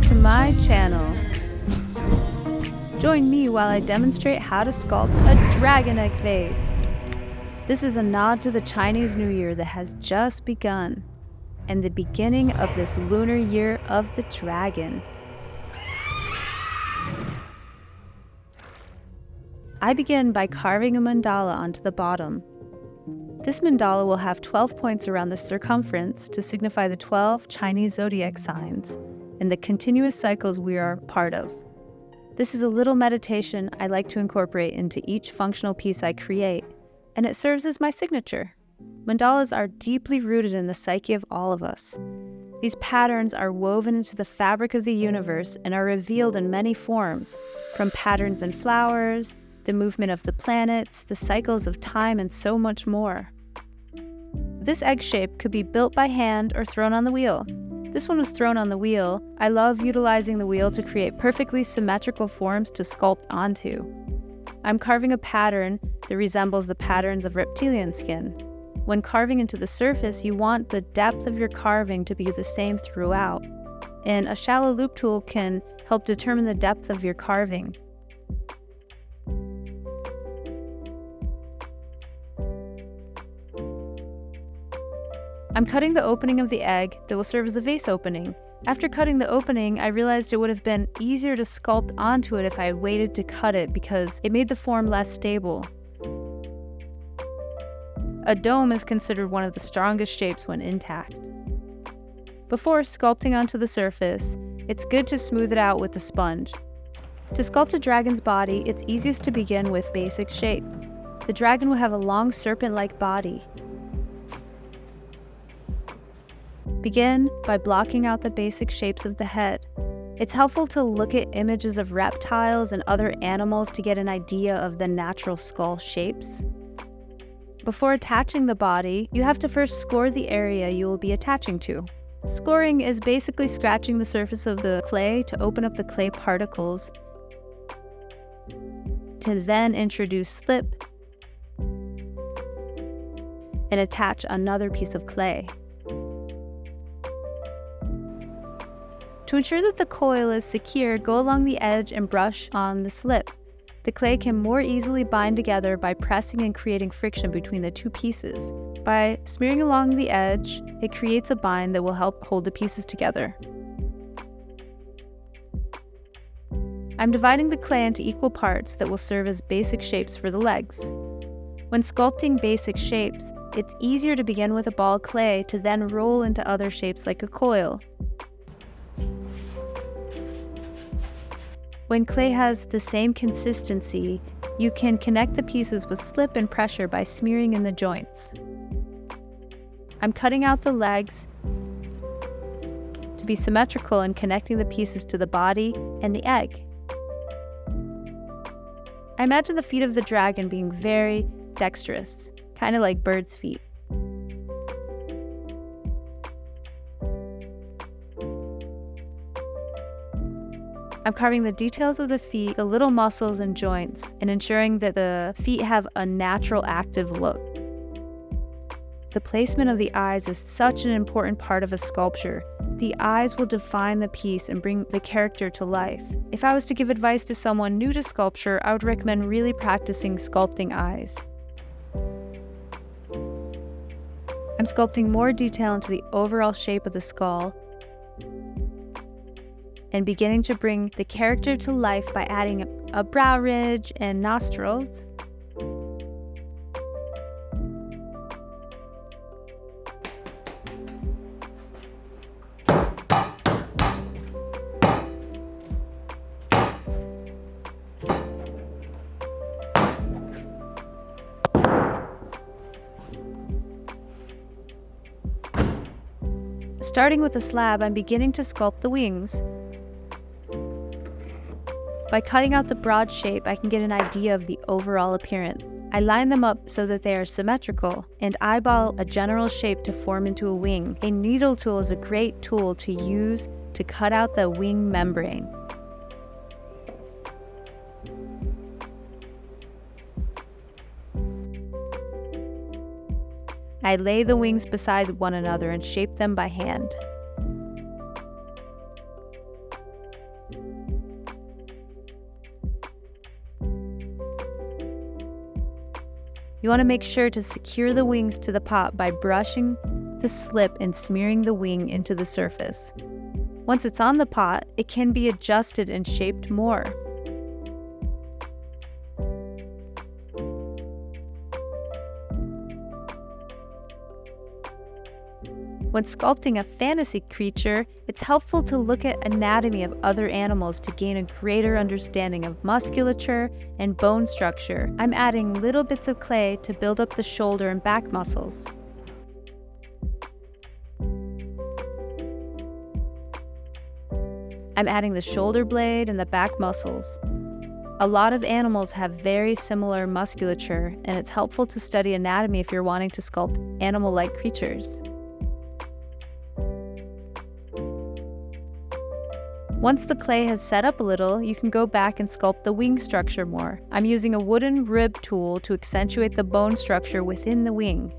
to my channel. Join me while I demonstrate how to sculpt a Dragon Egg Vase. This is a nod to the Chinese New Year that has just begun, and the beginning of this lunar year of the dragon. I begin by carving a mandala onto the bottom. This mandala will have 12 points around the circumference to signify the 12 Chinese zodiac signs and the continuous cycles we are part of. This is a little meditation I like to incorporate into each functional piece I create, and it serves as my signature. Mandalas are deeply rooted in the psyche of all of us. These patterns are woven into the fabric of the universe and are revealed in many forms, from patterns in flowers, the movement of the planets, the cycles of time, and so much more. This egg shape could be built by hand or thrown on the wheel. This one was thrown on the wheel. I love utilizing the wheel to create perfectly symmetrical forms to sculpt onto. I'm carving a pattern that resembles the patterns of reptilian skin. When carving into the surface, you want the depth of your carving to be the same throughout, and a shallow loop tool can help determine the depth of your carving. I'm cutting the opening of the egg that will serve as a vase opening. After cutting the opening, I realized it would have been easier to sculpt onto it if I had waited to cut it because it made the form less stable. A dome is considered one of the strongest shapes when intact. Before sculpting onto the surface, it's good to smooth it out with a sponge. To sculpt a dragon's body, it's easiest to begin with basic shapes. The dragon will have a long serpent-like body. Begin by blocking out the basic shapes of the head. It's helpful to look at images of reptiles and other animals to get an idea of the natural skull shapes. Before attaching the body, you have to first score the area you will be attaching to. Scoring is basically scratching the surface of the clay to open up the clay particles, to then introduce slip and attach another piece of clay. To ensure that the coil is secure, go along the edge and brush on the slip. The clay can more easily bind together by pressing and creating friction between the two pieces. By smearing along the edge, it creates a bind that will help hold the pieces together. I'm dividing the clay into equal parts that will serve as basic shapes for the legs. When sculpting basic shapes, it's easier to begin with a ball of clay to then roll into other shapes like a coil. When clay has the same consistency, you can connect the pieces with slip and pressure by smearing in the joints. I'm cutting out the legs to be symmetrical and connecting the pieces to the body and the egg. I imagine the feet of the dragon being very dexterous, kind of like birds' feet. I'm carving the details of the feet, the little muscles and joints, and ensuring that the feet have a natural active look. The placement of the eyes is such an important part of a sculpture. The eyes will define the piece and bring the character to life. If I was to give advice to someone new to sculpture, I would recommend really practicing sculpting eyes. I'm sculpting more detail into the overall shape of the skull and beginning to bring the character to life by adding a brow ridge and nostrils. Starting with the slab, I'm beginning to sculpt the wings. By cutting out the broad shape, I can get an idea of the overall appearance. I line them up so that they are symmetrical and eyeball a general shape to form into a wing. A needle tool is a great tool to use to cut out the wing membrane. I lay the wings beside one another and shape them by hand. You want to make sure to secure the wings to the pot by brushing the slip and smearing the wing into the surface. Once it's on the pot, it can be adjusted and shaped more. When sculpting a fantasy creature, it's helpful to look at anatomy of other animals to gain a greater understanding of musculature and bone structure. I'm adding little bits of clay to build up the shoulder and back muscles. I'm adding the shoulder blade and the back muscles. A lot of animals have very similar musculature, and it's helpful to study anatomy if you're wanting to sculpt animal-like creatures. Once the clay has set up a little, you can go back and sculpt the wing structure more. I'm using a wooden rib tool to accentuate the bone structure within the wing.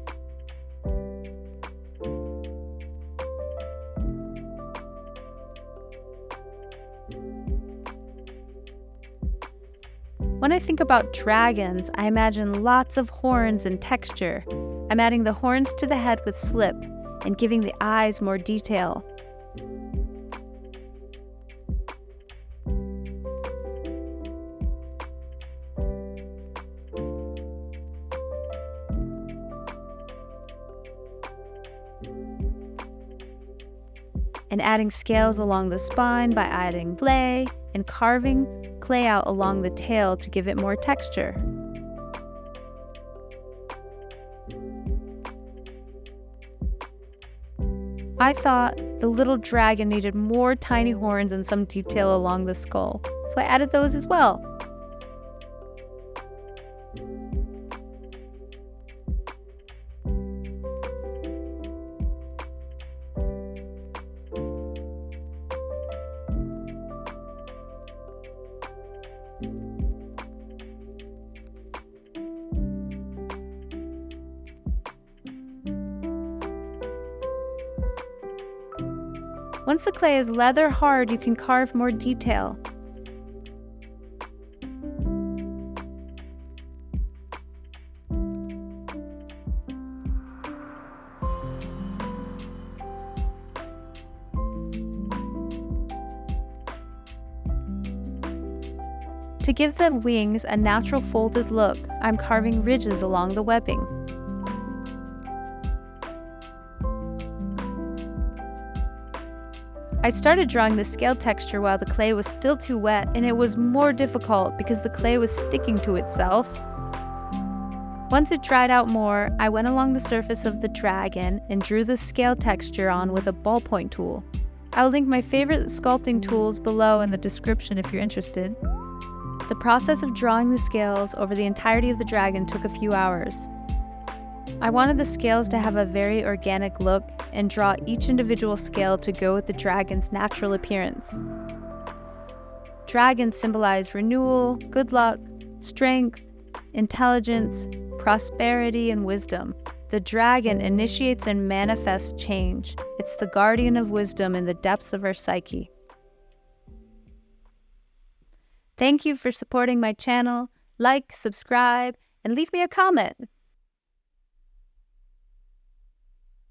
When I think about dragons, I imagine lots of horns and texture. I'm adding the horns to the head with slip and giving the eyes more detail. And adding scales along the spine by adding clay and carving clay out along the tail to give it more texture. I thought the little dragon needed more tiny horns and some detail along the skull, so I added those as well. Once the clay is leather hard, you can carve more detail. To give the wings a natural folded look, I'm carving ridges along the webbing. I started drawing the scale texture while the clay was still too wet, and it was more difficult because the clay was sticking to itself. Once it dried out more, I went along the surface of the dragon and drew the scale texture on with a ballpoint tool. I'll link my favorite sculpting tools below in the description if you're interested. The process of drawing the scales over the entirety of the dragon took a few hours. I wanted the scales to have a very organic look and draw each individual scale to go with the dragon's natural appearance. Dragons symbolize renewal, good luck, strength, intelligence, prosperity, and wisdom. The dragon initiates and manifests change. It's the guardian of wisdom in the depths of our psyche. Thank you for supporting my channel. Like, subscribe, and leave me a comment.